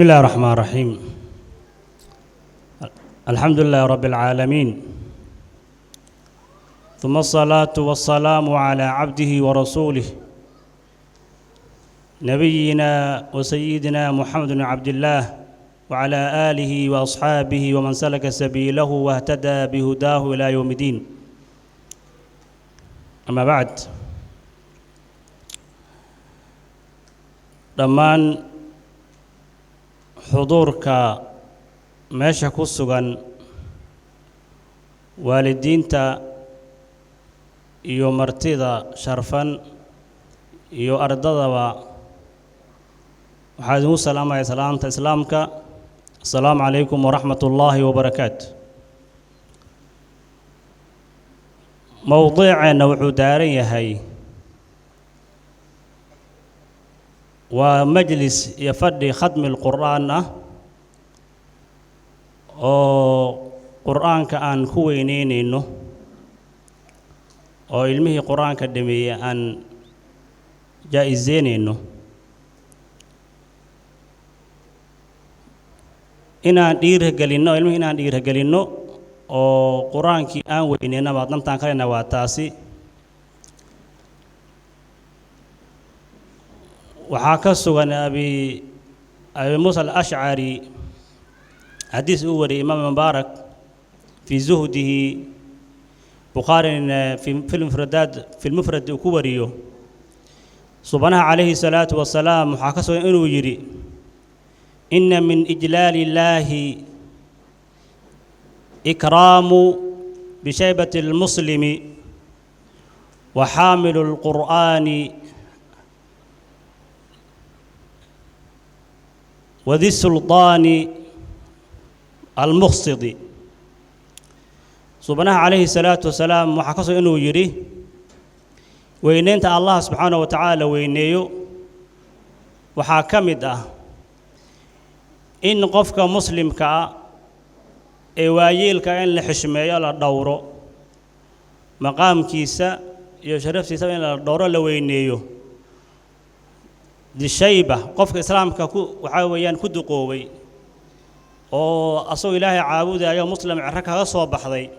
بسم الله الرحمن الرحيم. الحمد لله رب العالمين، ثم الصلاة والسلام على عبده ورسوله نبينا وسيدنا محمد بن عبد الله وعلى آله وأصحابه ومن سلك سبيله واهتدى بهداه إلى يوم الدين. أما بعد، dhammaan xuduurka meesha ku sugan waalidiinta iyo martida sharfan iyo ardadaba waxaan ugu salaamayaa salaamta islaamka. Assalaamu calaykum waraxmatullaahi wabarakaatu. mowduuceena wuxuu daaran yahay waa majlis iyo fadhi khatmi lqur'aan ah oo qur'aanka aan ku weyneynayno oo ilmihii qur'aanka dhameeyey aan jaa-iseynayno inaan dhiiragelinno ilmihii inaan dhiiragelinno oo qur'aankii aan weyneyna baad dantaan kalena waa taasi. waxaa ka sugan abi muusa al-ashcari xadiis uu wariyay imaam mubaarak fii zuhdihi bukhaarina fi lmufrad uu ku wariyo subanaha calayhi salaatu wasalaam waxaa ka sugan inuu yidhi ina min ijlaali illaahi ikraamu bishaybati اlmuslimi wa xaamilu اlqur'aani وذي السلطان المقصد. سبحانه عليه الصلاة والسلام وحكسه إنه يري ويننت الله سبحانه وتعالى وينيو وحاكمد إن قفك مسلم كا إوايل كأن لحشمة يلا دوره مقام كيسا يشرف سيسا يلا دوره لوينيو دي شيبة قفك إسلامك وحاويان كدو قوي oo asoo ilaahay caabudayo muslim cirka kaga soo baxday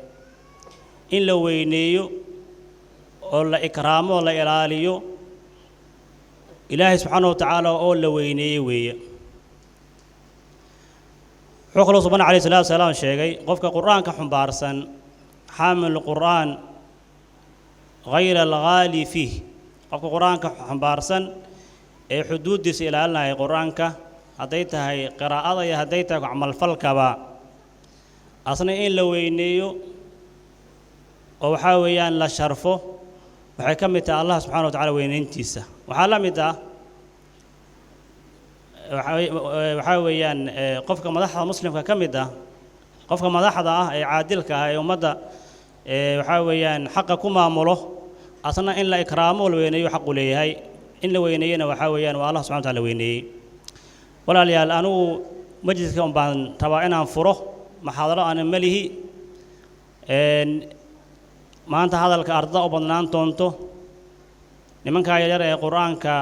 in la weyneeyo oo la ikraamo la ilaaliyo ilaahay subhanahu wa ta'ala oo la weyneeyo weeye. xuquuqda subhanahu alayhi salatu wasalaam sheegay qofka quraanka xumbaarsan xaamil quraan غير الغالي فيه qofka quraanka xumbaarsan ee xuduudiisa ilaalinaya quraanka hadday tahay qiraa'ada iyo hadday tahay camal falkaba asna in la weyneeyo oo waxa weeyaan la sharfo waxay ka mid tahay Allah subhanahu wa ta'ala weyneyntiisa. waxa la mid ah waxa weeyaan qofka madaxda muslimka ka mid ah qofka madaxda ah ee caadilka ah ee ummadda waxa weeyaan xaq ku maamulo asna in la ikraamo la weyneeyo xaq u leeyahay in la weyneeyana waxa weeyaan waa Allah subhanahu wa ta'ala weyneeyay. walaalayaal anugu majliska baan rabaa inaan furo maxaadaro aan malihi maanta hadalka arda u badnaan doonto nimanka yaryar ee quraanka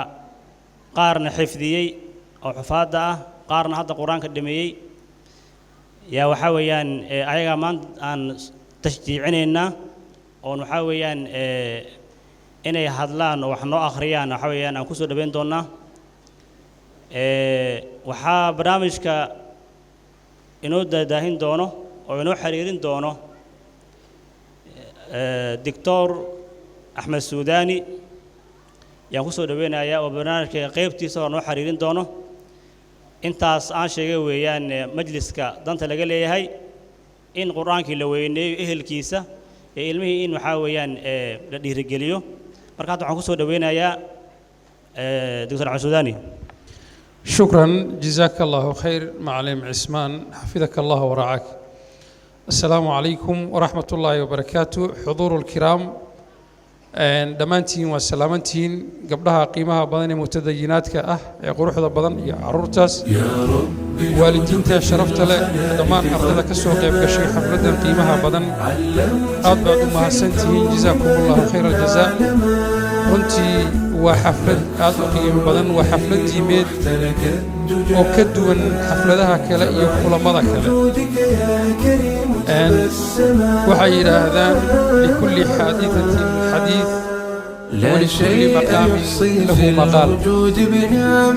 qaarna xifdiyey oo xufaada ah qaarna hadda quraanka dhameeyey yaa waxa weeyaan ayaga maanta aan tashjiicinayna oo waxa weeyaan inay hadlaan oo wax noo akhriyaan waxa weeyaan aan ku soo dhaweyn doonaa. waxaa barnaamijka inoo daadaahin doono oo inoo xiriirin doono Dr. Axmed Suudani yaan ku soo dhaweynayaa oo barnaamijka qaybtiisa oo noo xiriirin doono. intaas aan sheegay weeyaan majliska danta laga leeyahay in quraankii la weyneeyo ehelkiisa ee ilmihii in waxa weeyaan la dhiirigeliyo. marka waxaan ku soo dhaweynayaa Dr. Axmed Suudani. شكرا جزاك الله خير معلم عثمان حفظك الله ورعاك. السلام عليكم ورحمة الله وبركاته. حضور الكرام دمانتين وسلامتين قبلها قيمها بدن متديناتك يقول حدا بدن يا عرورتاس والدين شرفت له دمان أرضك السوق يبقى شيء حفلة قيمها بدن أبعد ما سنتين جزاكم الله خير الجزاء. runtii وحفلة أدقي بدن وحفلة ديميد وكدوا حفلتها كلا يقول ماذا كلا وحي هذا لكل حادثة حديث ولكل مقام له مقال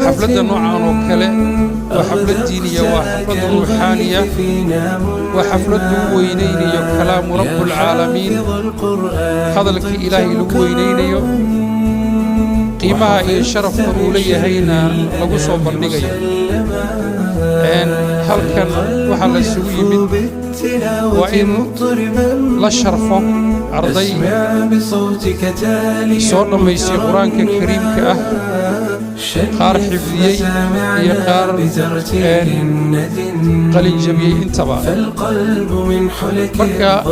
حفلة نوعا وكلا وحفلة دينية وحفلة روحانية وحفلة وينين كلام رب العالمين هذا لك إلهي لوينين قيمها إن شرف أولي هينا لقصوا برنقيا هل كان وحل السوي من وإن لا شرفه عرضي صورنا ما يسي قرآنك الكريم كأه قار حفظي يقار قليل جبيه انتبه مركا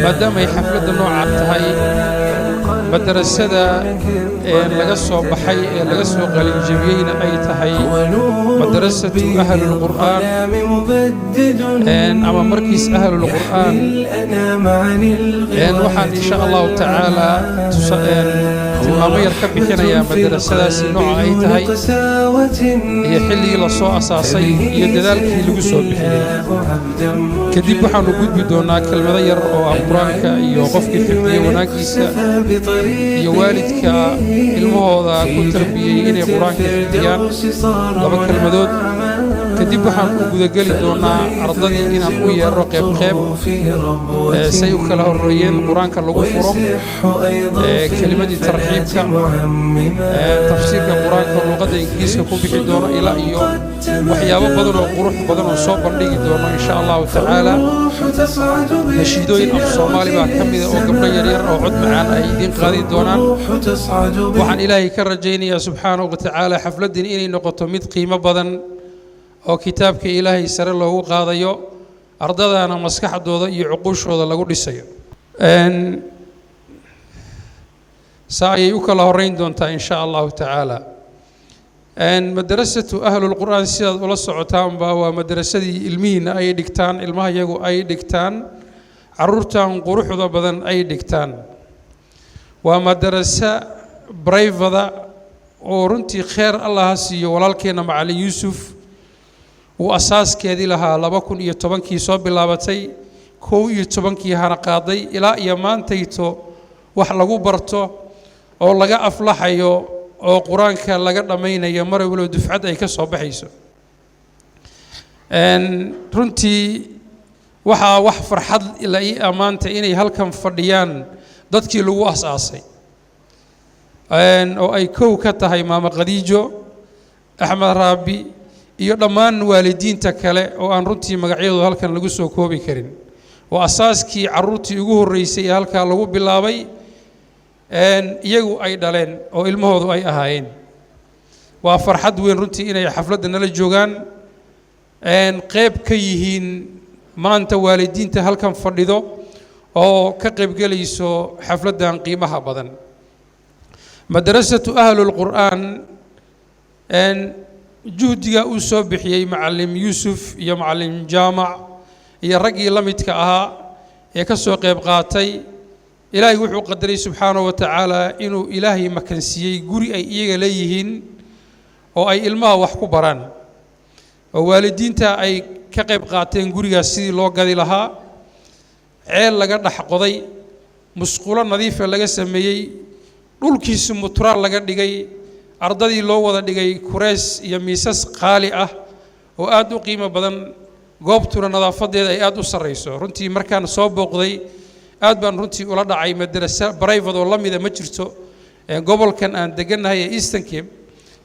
مادام هي حفلة النوع عبتهاي مدرسة لقصوا بحي لقصوا قليل جبيين أي تهي مدرسة أهل القرآن أما مركز أهل القرآن وحن إن شاء الله تعالى تمامي يركب حين يا مدرسة نوع أي تهي هي حلي لصو أساسي يدلالك لقصوا بحي كدب وحن وجود بدونا كلمة ير أو أمرانك يوقفك حفظي وناكيسة يوالدك الموضة كنت تربية إني قرآن كحفظيان لما كلمة كدب وحن وجود قلي دونا عرضني إن أقوي الرقيب خيب سيوك له الرئيين قرآن كاللغفره كلمة ترحيبك تفسيرك قرآن كاللغة إنجليزك كوبي دونا إلى إيوم وحيابا بدن وقروح بدن وصوبا لي دونا إن شاء الله تعالى نشيدوين أف صومالي بها كميدة وقبل يرير أو عد معانا أيدين قادي دونان وحن إلهي كرجيني يا سبحانه وتعالى حفلة دين إني نقطة مد قيمة بدن أو كتابك إلهي سر الله قاضيو أرضا أنا مسكح دوضا يعقوش وضا لقول لسيو أن ساعي يوكل هورين دونتا إن شاء الله تعالى أن مدرسة أهل القرآن سياد ولا صعوتان با ومدرسة المين أي دكتان المها يجو أي دكتان عرورتان قروح ذا بدن أي دكتان ومدرسة برايف ذا ورنتي خير الله سي ولكن مع علي يوسف وأساس كذي لها لبكون يتبنكي صوب لابتي كو يتبنكي هنقاضي إلى يمان تيتو وحلقو برتو أو لقى أفلحيو oo quraanka laga dhameeyay mar waliba dufcad ay ka soo baxayso runtii waxa wax farxad ila ay amaanta inay halkan fadhiyaan dadkii lagu asaasay oo ay koow ka tahay maama Khadiijo Axmed Raabi iyo dhammaan waalidiinta kale oo aan runtii magacyadooda halkan lagu soo koobi karin oo asaaskii carruurtii ugu horeysay halka lagu bilaabay iyagu ay dhaleen oo ilmahoodu ay ahaayeen waa farxad weyn runtii inay xafladda nala joogaan qayb ka yihiin maanta waalidiinta halkan fadhido oo ka qayb galayso xafladdan qiimaha badan madrasatu ahlul qur'aan juhdiga uu soo bixiyay macallim Yuusuf iyo macallim Jaamac iyo ragii la midka ahaa ee ka soo qayb qaatay إلهي وحو قدري سبحانه وتعالى إنه إلهي مكنسيي قري أي إيغا ليهين أو أي إلما وحكو بران ووالدين تا أي كقيب قاتين قريا سيدي لو قادي لها عيل لقد حقضي مسقولا نظيفة لقى سميي دولكي سمترار لقد ديغي أرضي لو وضا ديغي كوريس يميساس قالئة وآدو قيمة بدن قوبتنا نظافة دي أي آدو سريسو رنتي مركان صوب وقضي aad baan runtii ula dhacay madrasa private oo lamida ma jirto gobolkan aan deganahay Eastern Cape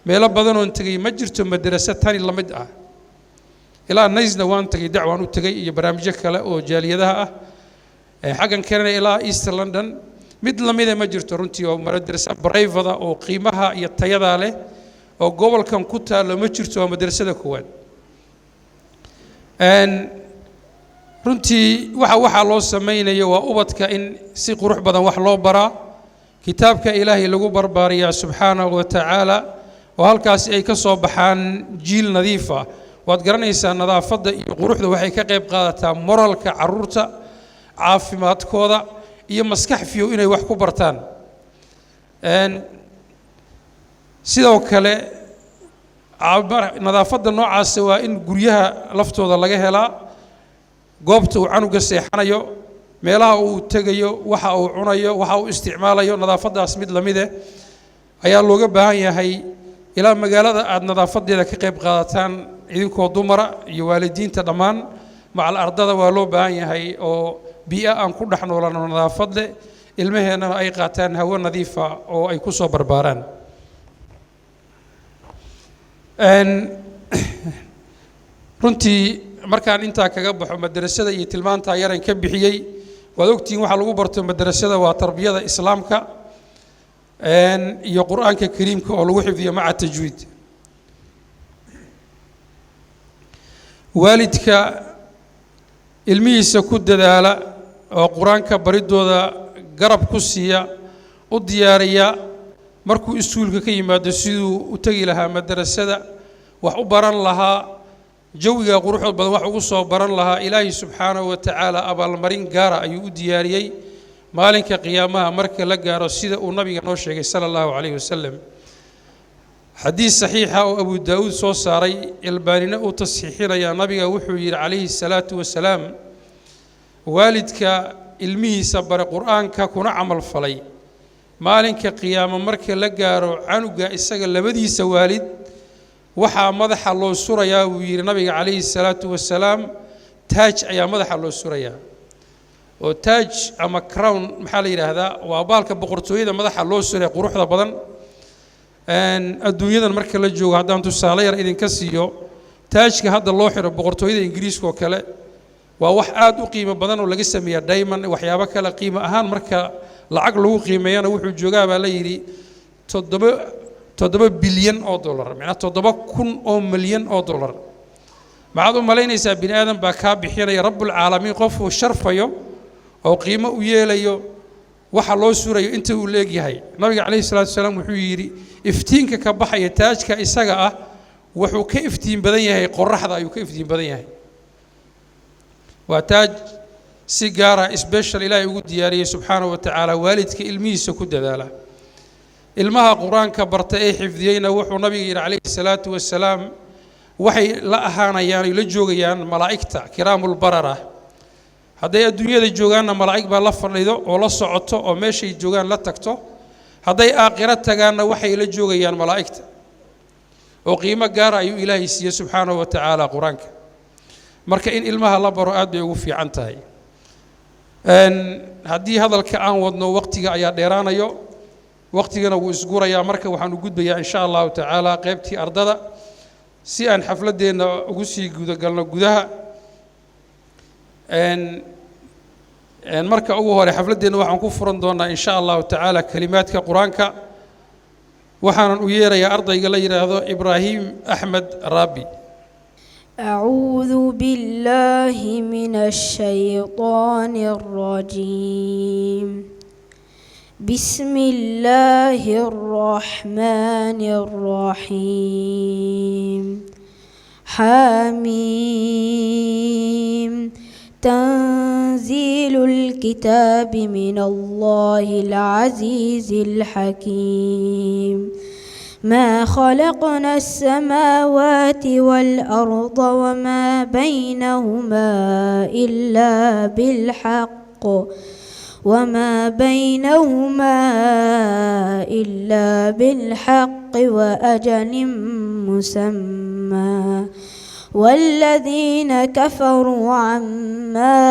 meelo badan oo tagay ma jirto madrasa tani lamid ah ilaa naysna waan tagay dacwaan u tagay iyo barnaamijyo kale oo jaaliyadaha ah xagan keenay ilaa East London mid lamida ma jirto runtii oo madrasa private oo qiimaha iyo tayada leh oo gobolkan ku taalo ma jirto waa madrasada koowaad runtii waxa loo sameeyay waa ubadka in si qurux badan wax loo baraa kitaabka Ilaahay lagu barbaariyaa subhanahu wa ta'ala oo halkaas ay ka soo baxaan jiil nadiif ah waad garanaysaa nadaafada iyo quruxda waxay ka qayb qaadataa moralka carruurta caafimaadkooda iyo maskax fiyo inay wax ku bartaan sidoo kale nadaafadda noocaas waa in guryaha laftooda laga helaa goobta uu canuga seexanayo meelaha uu tagayo waxa uu cunayo waxa uu isticmaalayo nadaafadaas mid lamid ah ayaa looga baahan yahay ilaa magaalada aad nadaafadeeda ka qayb qaadataan idinkoo dumara iyo waalidiinta dhammaan macal ardada waa loo baahan yahay oo biyo aan ku dhex noolano nadaafad leh ilmaheennana ay qaataan hawo nadiifa oo ay ku soo barbaaraan runtii markaan intaa kaga baxo madrasada iyo tilmaanta yaran ka bixiyey waad ogtihiin waxa lagu barto madrasada waa tarbiyada islaamka iyo quraanka kariimka oo lagu xifdiyo maca tajwiid waalidka ilmihiisa ku dadaala oo quraanka baridooda garab ku siiya u diyaariya markuu iskuulka ka yimaado siduu u tagi lahaa madrasada wax u baran lahaa jawiga quruxda badan wax ugu soo baran lahaa ilaahi subxaanahu wa ta'ala abaalmarin gaara ayuu u diyaariyay maalinka qiyaamaha marka la gaaro sida uu nabiga noo sheegay sallallahu alayhi wasallam xadiis saxiixa oo abu daawud soo saaray ilbaanina uu tasxiixinaya nabiga wuxuu yiri calayhi salaatu wasalaam waalidka ilmihiisa bare quraanka kuna amal falay maalinka qiyaamo marka la gaaro canuga isaga labadiisa waalid waxa madaxa loo surayaa uu yiri nabiga calayhi salaatu wasalaam taaj ayaa madaxa loo surayaa oo taaj ama crown maxaa la yiraahdaa waa baalka boqortooyada madaxa loo suray quruxda badan adduunyadan marka la joogo haddaan tusaale yar idinka siiyo taajka hadda loo xiro boqortooyada ingiriiska oo kale waa wax aad u qiimo badan oo laga sameeyo diamond waxyaabo kale qiimo ahaan marka lacag lagu qiimeeyana wuxuu joogaa baa la yiri 7 bilyan oo dollar macna 7,000 milyan oo dollar maxaad u malaynaysaa bini aadan baa ka bixinaya rabbul caalamiin qof uu sharfayo oo qiimo u yeelayo waxa loo surayo inta uu leeyahay nabiga calayhi salaatu wasalaam wuxuu yiri iftiinka ka baxaya taajka isaga ah wuxuu ka iftiin badan yahay qorraxda ayuu ka iftiin badan yahay waa taaj si gaara special ilaahay ugu diyaariyay subxaanahu wa ta'ala waalidka ilmihiisa ku dadaala ilmaha quraanka barta ee xifdiyayna wuxuu nabiga yiri calayhi salaatu wasalaam waxay la ahaanayaan la joogayaan malaa'ikta kiraamul barara hadday adduunyada joogaanna malaa'ig baa la fadhido oo la socoto oo meeshay joogaan la tagto hadday aakhira tagaanna waxay la joogayaan malaa'igta oo qiimo gaar ah ayuu ilaahay siiyay subxaanahu wa ta'ala quraanka marka in ilmaha la baro aad bay ugu fiican tahay haddii hadalka aan wadno waqtiga ayaa dheeraanayo waqtigana wuu isgurayaa marka waxaan u gudbayaa insha Allah ta'ala qaybtii ardada si aan xafladeena ugu sii gudagalno gudaha marka ugu hore xafladeena waxaan ku furan doonaa insha Allah ta'ala kalimaadka quraanka waxaan u yeerayaa ardayga la yiraahdo Ibrahim Ahmed Rabi أعوذ بالله من الشيطان الرجيم بسم الله الرحمن الرحيم حميم تنزيل الكتاب من الله العزيز الحكيم ما خلقنا السماوات والأرض وما بينهما إلا بالحق وأجل مسمى والذين كفروا عما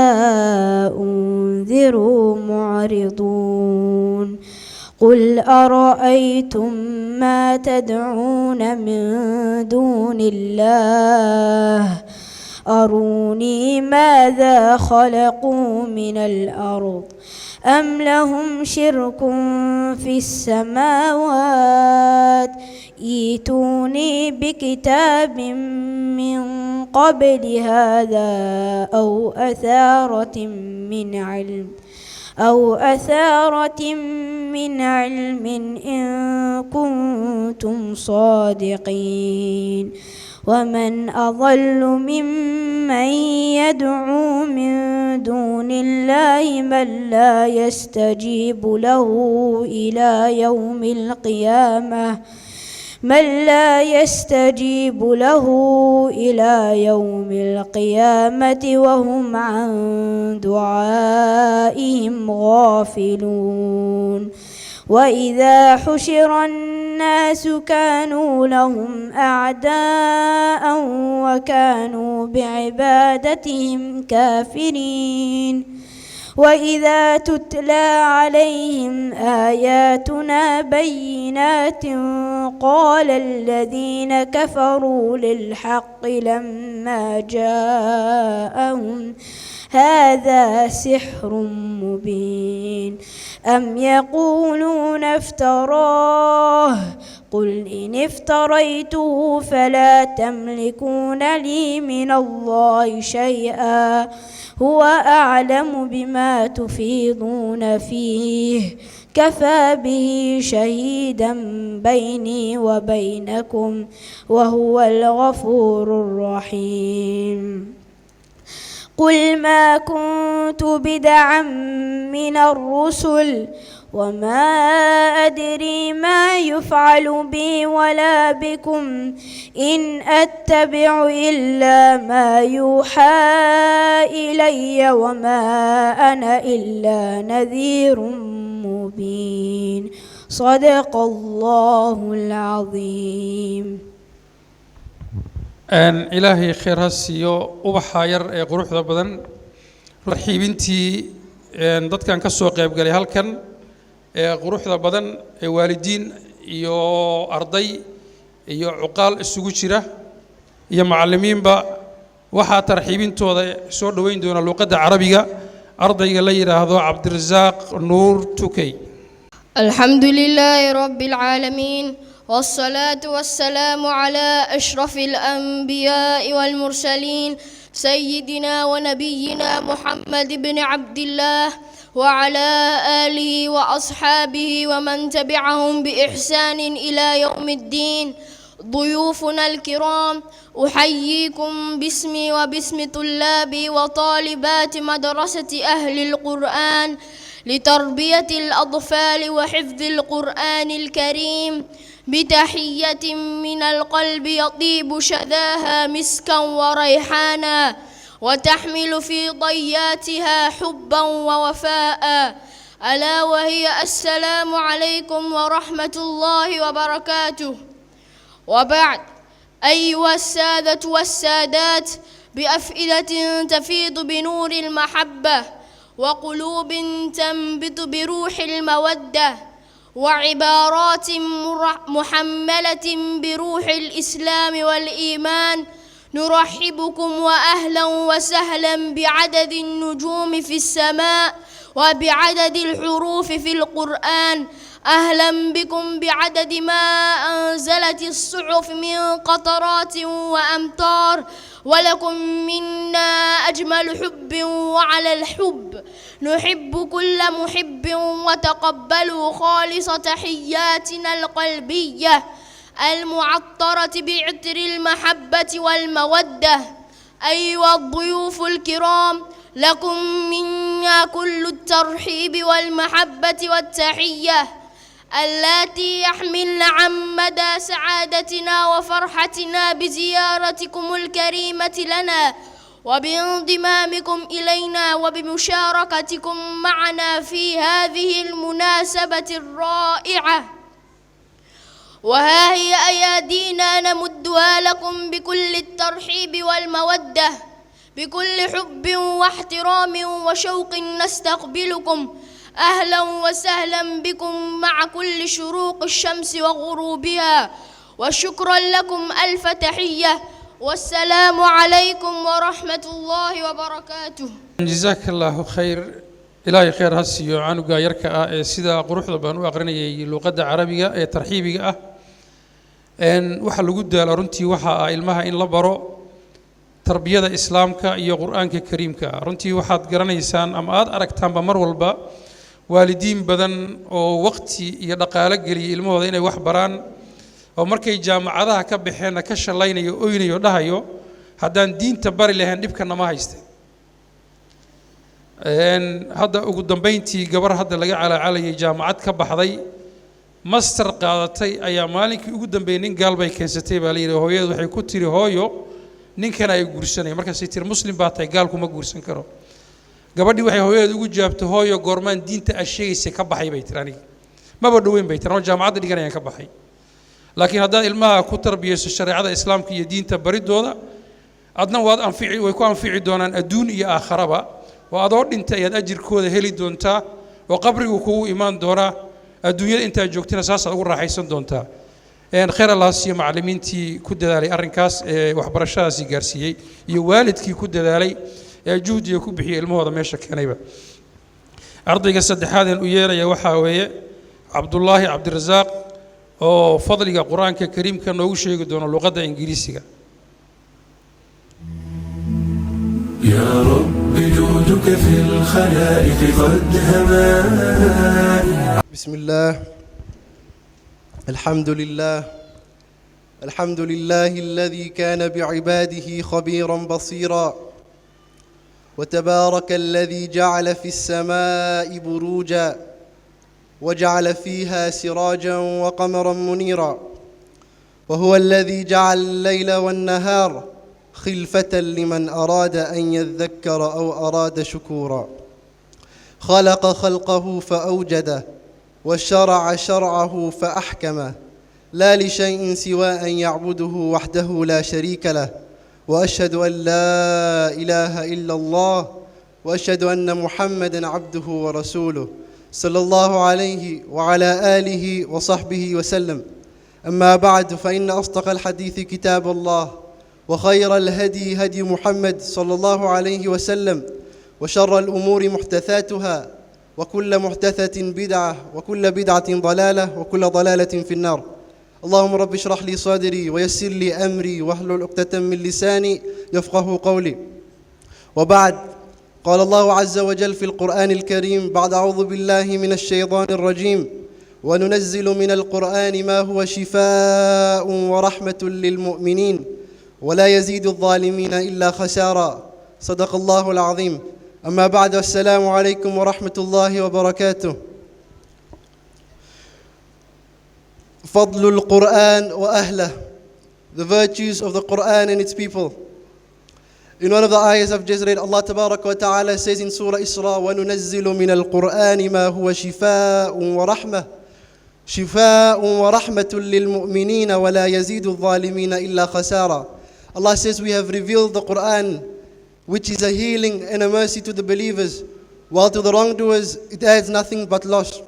أنذروا معرضون قل أرأيتم ما تدعون من دون الله أروني ماذا خلقوا من الأرض أم لهم شرك في السماوات ائتوني بكتاب من قبل هذا أو أثارة من علم إن كنتم صادقين ومن أضل ممن يدعو من دون الله من لا يستجيب له إلى يوم القيامة من لا يستجيب له إلى يوم القيامة وهم عن دعائهم غافلون وإذا حشر الناس كانوا لهم أعداء وكانوا بعبادتهم كافرين وإذا تتلى عليهم آياتنا بينات قال الذين كفروا للحق لما جاءهم هذا سحر مبين أم يقولون افتراه قل إن افتريته فلا تملكون لي من الله شيئا هو أعلم بما تفيضون فيه كفى به شهيدا بيني وبينكم وهو الغفور الرحيم قل ما كنت بدعا من الرسل وما أدري ما يفعل بي ولا بكم إن أتبع إلا ما يوحى إلي وما أنا إلا نذير مبين صدق الله العظيم. إلهي خير هالسيو وبحاير قروح ذا بدن رحيبنتي ضد كان كسوق يبقى لي هالكن قروح ذا بدن والدين يو أرضي يو عقال السجوشرة يا معلمين با وحا ترحيبين تو سود وين دون اللغة العربية أرضي غير هذا عبد الرزاق نور توكي. الحمد لله رب العالمين والصلاة والسلام على أشرف الأنبياء والمرسلين سيدنا ونبينا محمد بن عبد الله وعلى آله وأصحابه ومن تبعهم بإحسان إلى يوم الدين. ضيوفنا الكرام أحييكم باسمي وباسم طلاب وطالبات مدرسة أهل القرآن لتربية الأطفال وحفظ القرآن الكريم بتحية من القلب يطيب شذاها مسكا وريحانا وتحمل في ضياتها حبا ووفاء ألا وهي السلام عليكم ورحمة الله وبركاته. وبعد أيها السادة والسادات بأفئدة تفيض بنور المحبة وقلوب تنبت بروح المودة وعبارات محملة بروح الإسلام والإيمان نرحبكم وأهلا وسهلا بعدد النجوم في السماء وبعدد الحروف في القرآن. أهلا بكم بعدد ما أنزلت الصحف من قطرات وأمطار ولكم منا أجمل حب وعلى الحب نحب كل محب وتقبلوا خالص تحياتنا القلبية المعطرة بعطر المحبة والمودة. أيها الضيوف الكرام لكم منا كل الترحيب والمحبة والتحية اللاتي يحملن عن مدى سعادتنا وفرحتنا بزيارتكم الكريمة لنا وبانضمامكم إلينا وبمشاركتكم معنا في هذه المناسبة الرائعة. وها هي أيادينا نمدها لكم بكل الترحيب والمودة بكل حب واحترام وشوق نستقبلكم. أهلا وسهلا بكم مع كل شروق الشمس وغروبها وشكرا لكم ألف تحية والسلام عليكم ورحمة الله وبركاته. جزاك الله خير. إلهي خير هالسيو عنو قايرك سيدا قروح ضبان وأقرني اللغة العربية ترحيبية إن وحل جود لرنتي وحا علمها إن لبرو تربية إسلامك يا قرآنك كريمك رنتي وحد قرني إنسان أم أركتان بمر والبا والدين بدن ووقتي يدقالك جري الموضوع إنه وحبران أو مركي جامعة هذا كبحنا كشلين يؤيني يدهيو هذا دين تباري لهن نبكنا ما هيست إن هذا قدام بينتي قبر هذا اللي على جامعات كبحضي master qaadatay ayaa maalinkii ugu dambeeyay nin gaal bay keensatay baa la yiri hooyadu waxay ku tiri hooyo ninkan ay guursanay markaas ay tiri muslim baa tahay gaalku ma guursan karo gabadhii waxay hooyadu ugu jawaabtay hooyo goormaan diinta ay sheegaysa ka baxay bay tiri aniga maba dhaweyn bay tiri jaamacadda dhiganayaan ka baxay laakiin haddaad ilmaha ku tarbiyayso shariicada islaamka iyo diinta baridooda adna waad anfici way ku anfici doonaan adduun iyo aakhiraba oo adoo dhintay ayaad ajirkooda heli doontaa oo qabrigu kugu imaan doonaa adduunyada inta joogtina saas ugu raaxaysan doontaa khayr Allah siiyo macallimiintii ku dadaalay arrinkaas waxbarashadaasi gaarsiiyay iyo waalidkii ku dadaalay juhdiga ku bixiyay ilmahooda meesha keenayba ardayga saddexaad ee u yeeraya waxa weeye Abdullahi Abdirazaaq oo fadliga Quraanka Kariimka noogu sheegi doono luqadda Ingiriisiga يا رب جودك في الخلائق قد هما بسم الله الحمد لله الحمد لله الذي كان بعباده خبيرا بصيرا وتبارك الذي جعل في السماء بروجا وجعل فيها سراجا وقمرا منيرا وهو الذي جعل الليل والنهار خلفة لمن أراد أن يذكر أو أراد شكورا خلق خلقه فأوجده وشرع شرعه فأحكمه لا لشيء سوى أن يعبده وحده لا شريك له وأشهد أن لا إله إلا الله وأشهد أن محمدًا عبده ورسوله صلى الله عليه وعلى آله وصحبه وسلم أما بعد فإن أصدق الحديث كتاب الله وخير الهدي هدي محمد صلى الله عليه وسلم وشر الأمور محدثاتها وكل محدثة بدعة وكل بدعة ضلالة وكل ضلالة في النار اللهم رب اشرح لي صدري ويسر لي أمري واحلل عقدة من لساني يفقه قولي وبعد قال الله عز وجل في القرآن الكريم بعد أعوذ بالله من الشيطان الرجيم وننزل من القرآن ما هو شفاء ورحمة للمؤمنين ولا يزيد الظالمين إلا خسارا صدق الله العظيم أما بعد السلام عليكم ورحمة الله وبركاته فضل القرآن وأهله the virtues of the Quran and its people. In one of the ayahs I've just read, Allah Tabaraka wa Ta'ala says in Surah Isra, وَنُنَزِّلُ مِنَ الْقُرْآنِ مَا هُوَ شِفَاءٌ وَرَحْمَةٌ شِفَاءٌ وَرَحْمَةٌ لِلْمُؤْمِنِينَ وَلَا يَزِيدُ الظَّالِمِينَ إِلَّا خَسَارًا. Allah says we have revealed the Quran, which is a healing and a mercy to the believers, while to the wrongdoers it adds nothing but loss.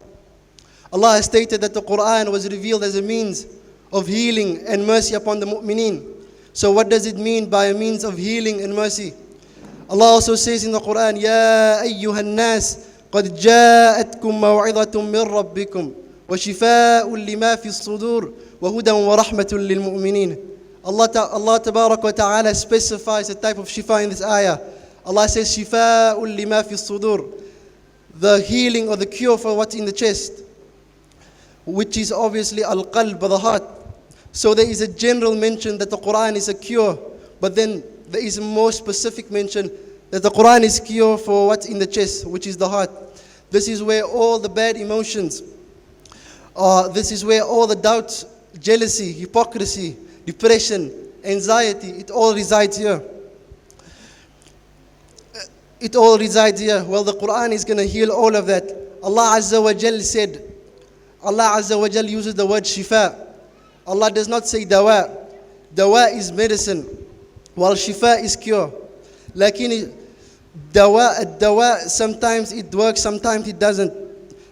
Allah has stated that the Quran was revealed as a means of healing and mercy upon the mu'mineen. So what does it mean by a means of healing and mercy? Allah also says in the Quran, يَا أَيُّهَا النَّاسِ قَدْ جَاءَتْكُمْ مَوْعِظَةٌ مِّن رَبِّكُمْ وَشِفَاءٌ لِمَا فِي الصُّدُورِ وَهُدًى وَرَحْمَةٌ لِلْمُؤْمِنِينَ. Allah Tabarak wa Ta'ala specifies a type of shifa in this ayah. Allah says, شِفَاءٌ لِمَا فِي الصُّدُورِ, the healing or the cure for what's in the chest, which is obviously al-qalb, the heart. So there is a general mention that the Quran is a cure, but then there is a more specific mention that the Quran is cure for what's in the chest, which is the heart. This is where all the bad emotions, this is where all the doubts, jealousy, hypocrisy, depression, anxiety, it all resides here. It all resides here. Well, the Quran is going to heal all of that. Allah Azza wa Jal said, Allah Azza wa Jal uses the word shifa. Allah does not say dawa. Dawa is medicine, while shifa is cure. Lakin dawa, sometimes it works, sometimes it doesn't.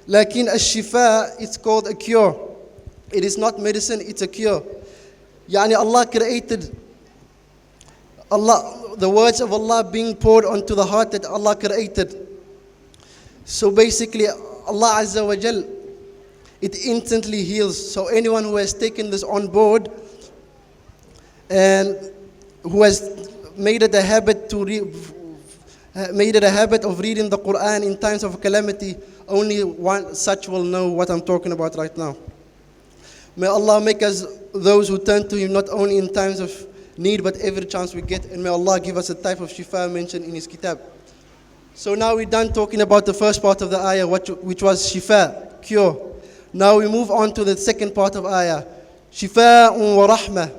Lakin ash-shifa, it's called a cure. It is not medicine, it's a cure. Yani Allah created, the words of Allah being poured onto the heart that Allah created. So basically, Allah Azza wa Jal, it instantly heals. So anyone who has taken this on board and who has made it a habit of reading the Quran in times of calamity, only one such will know what I'm talking about right now. May Allah make us those who turn to Him not only in times of need but every chance we get, and may Allah give us a type of shifa mentioned in His kitab. So now we're done talking about the first part of the ayah, which was shifa, cure. Now we move on to the second part of ayah. Shifa'un wa rahmah.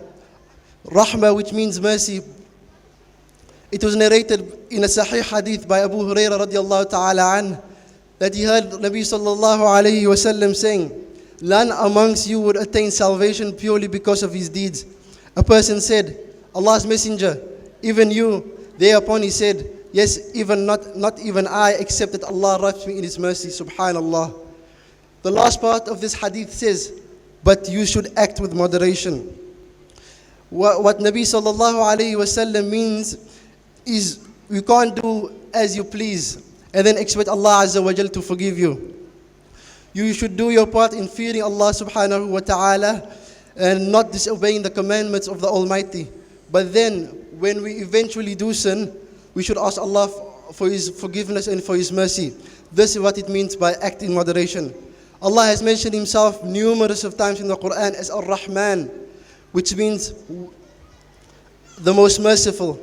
Rahmah, which means mercy. It was narrated in a Sahih hadith by Abu Hurairah radiallahu ta'ala anh, that he heard Nabi sallallahu alayhi wasallam saying, none amongst you would attain salvation purely because of his deeds. A person said, Allah's messenger, even you. Thereupon he said, yes, even not even I, except that Allah wraps me in his mercy. Subhanallah. The last part of this hadith says, but you should act with moderation. What Nabi sallallahu alayhi wasallam means is you can't do as you please and then expect Allah Azza wa Jal to forgive you. You should do your part in fearing Allah subhanahu wa ta'ala and not disobeying the commandments of the Almighty. But then, when we eventually do sin, we should ask Allah for His forgiveness and for His mercy. This is what it means by acting in moderation. Allah has mentioned Himself numerous of times in the Quran as Ar-Rahman, which means the most merciful.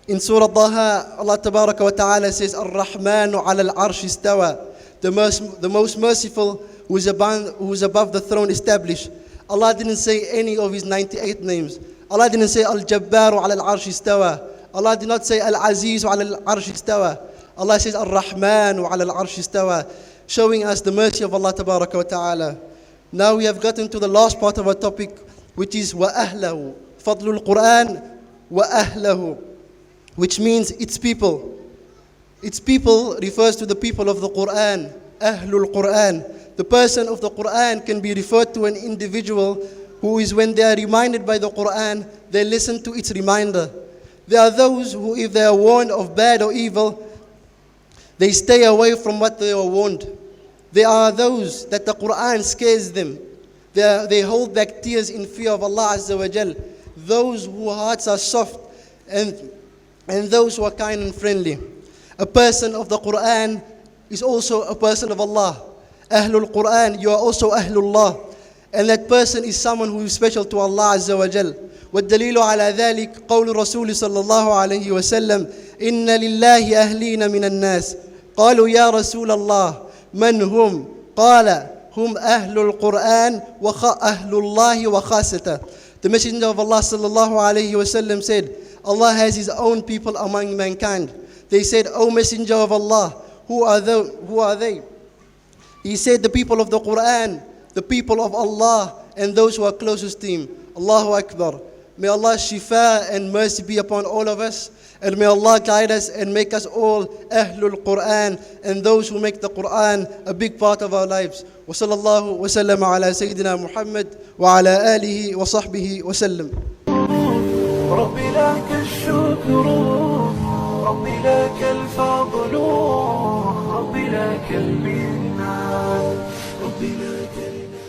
In Surah Taha, Allah Tabaraka wa Ta'ala says, Ar-Rahmanu ala al-arsh istawa. The most merciful who is above the throne established. Allah didn't say any of His 98 names. Allah didn't say Al-Jabbaru ala al-arsh istawa. Allah did not say Al-Azizu ala al-arsh istawa. Allah says Ar-Rahmanu ala al-arsh istawa, showing us the mercy of Allah Tabaraka wa Ta'ala. Now we have gotten to the last part of our topic, which is wa ahlahu. Fadlul Quran wa ahlahu, which means its people. Its people refers to the people of the Quran, Ahlul Quran. The person of the Quran can be referred to an individual who is, when they are reminded by the Quran, they listen to its reminder. There are those who, if they are warned of bad or evil, they stay away from what they are warned. There are those that the Quran scares them. They hold back tears in fear of Allah Azza wa Jal. Those whose hearts are soft and those who are kind and friendly. A person of the Quran is also a person of Allah. Ahlul Quran, you are also Ahlullah. And that person is someone who is special to Allah Azza wa Jal. والدليل على ذلك قول الرسول صلى الله عليه وسلم إن لله أهلين من الناس قالوا يا رسول الله من هم قال هم أهل القرآن أهل الله وخاصته. The Messenger of Allah صلى الله عليه وسلم said, Allah has His own people among mankind. They said, O Messenger of Allah, who are they? He said, the people of the Quran, the people of Allah, and those who are closest to Him. Allahu Akbar. May Allah's shifa and mercy be upon all of us. And may Allah guide us and make us all Ahlul Quran and those who make the Quran a big part of our lives. Wa sallallahu wa sallam ala Sayyidina Muhammad wa ala alihi wa sahbihi wa sallam. ربي لك الشكر ربي لك الفضل ربي لك المنة ربي لك المنة